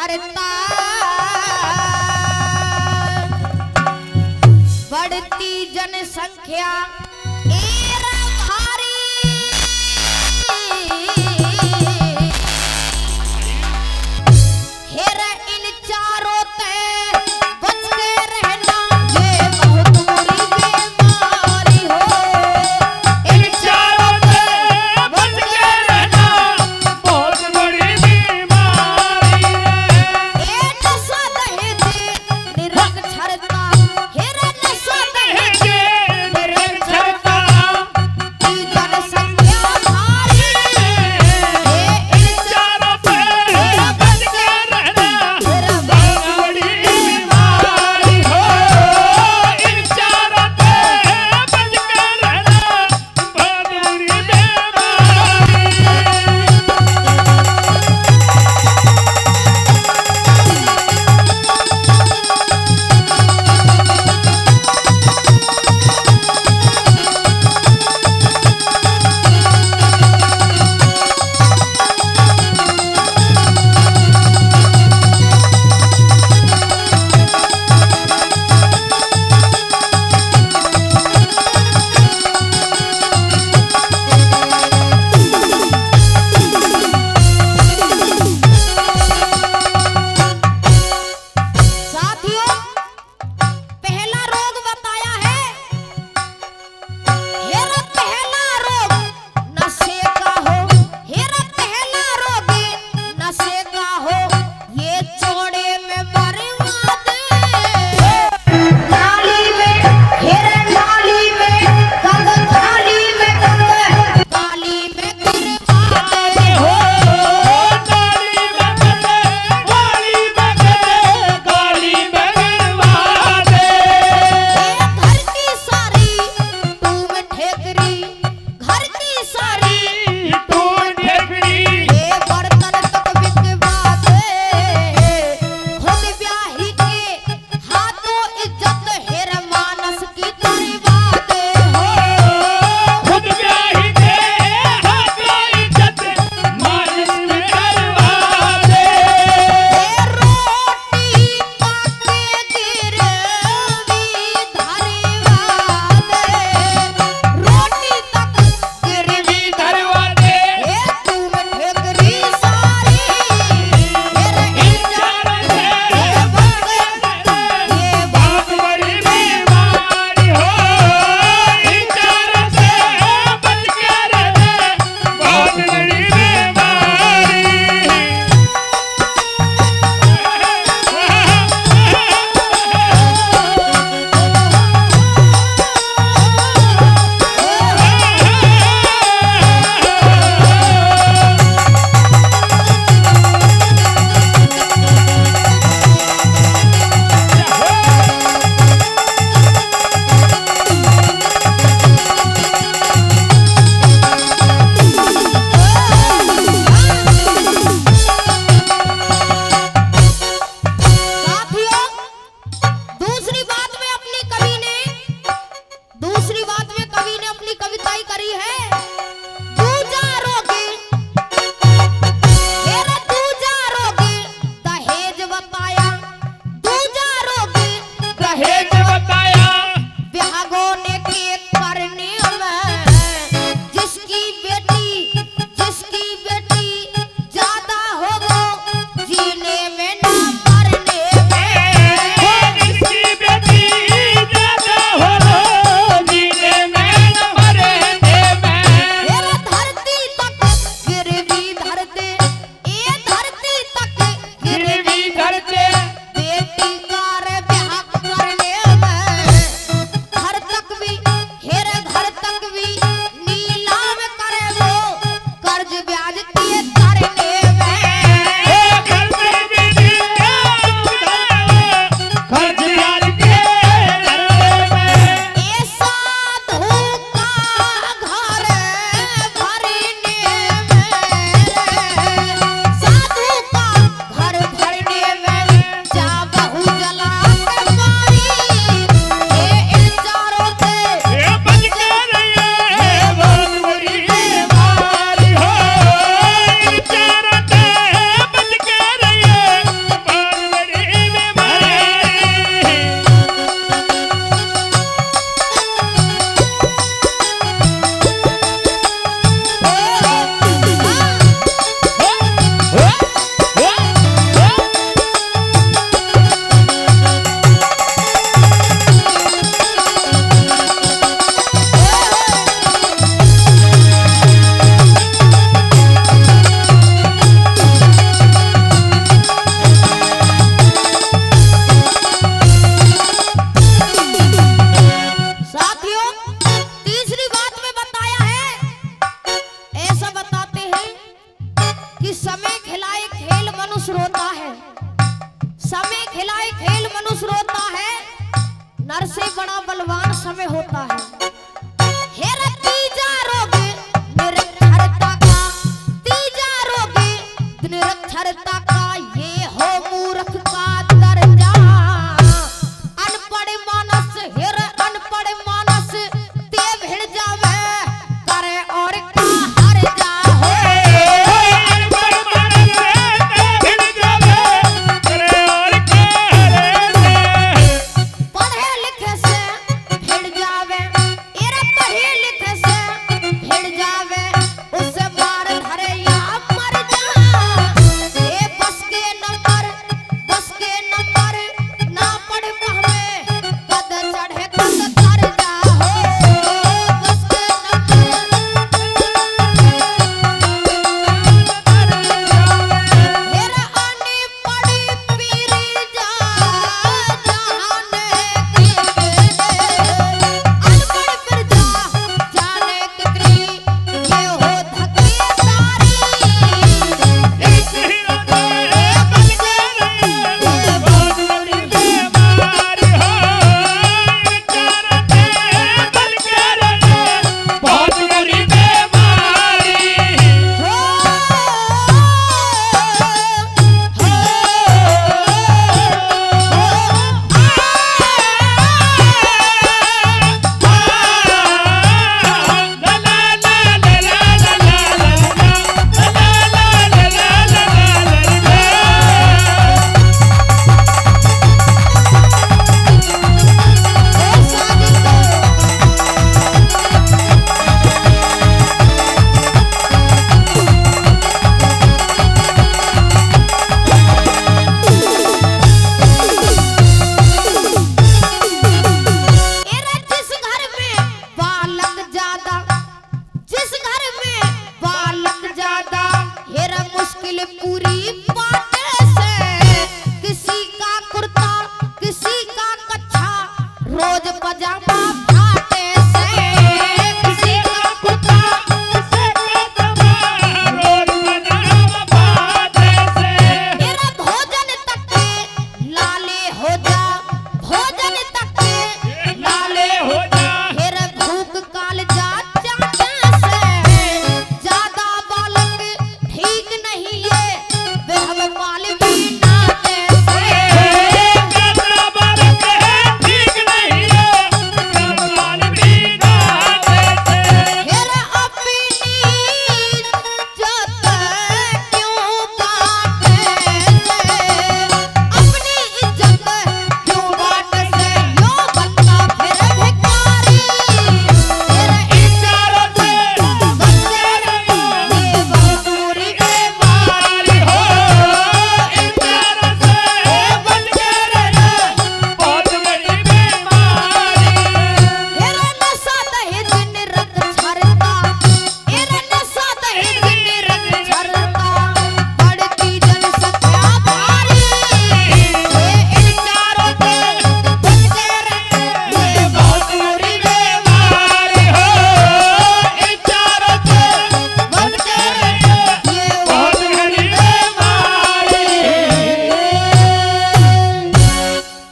छरता बढ़ती जनसंख्या में होता है। हेरा तीजा रोग निरक्षरता का, तीजा रोग निरक्षरता का, ये हो मूर्ख का दर्जा। अनपढ़ मानस, हेरा अनपढ़ मानस ते भिड़ जावे, करे और का हर जा हो। अनपढ़ मानस ते भिड़ जावे, करे और का हर जा। पढ़े लिखे से भिड़ जावे, एरा पढ़े लिखे से भिड़ जावे, उससे मार धरे या मर जा। ए बस के नंबर, बस के नंबर ना पढ़ पावे, कद चढ़े कद कर जा हो। बस के नंबर हेरा आने पड़ी पीरी जा, जाने की अनपढ़ प्रजा जाने कितनी, ये हो धकेदारी। एक ही रोते बल के रे, बहुत बुरी बीमारी हो। चारते बल के रे, बहुत बुरी बीमारी हो एरा जिस घर में बालक ज्यादा, जिस घर में बालक ज्यादा, हेरा मुश्किल पूरी बाटे से। किसी का कुर्ता, किसी का कच्छा, रोज पजामा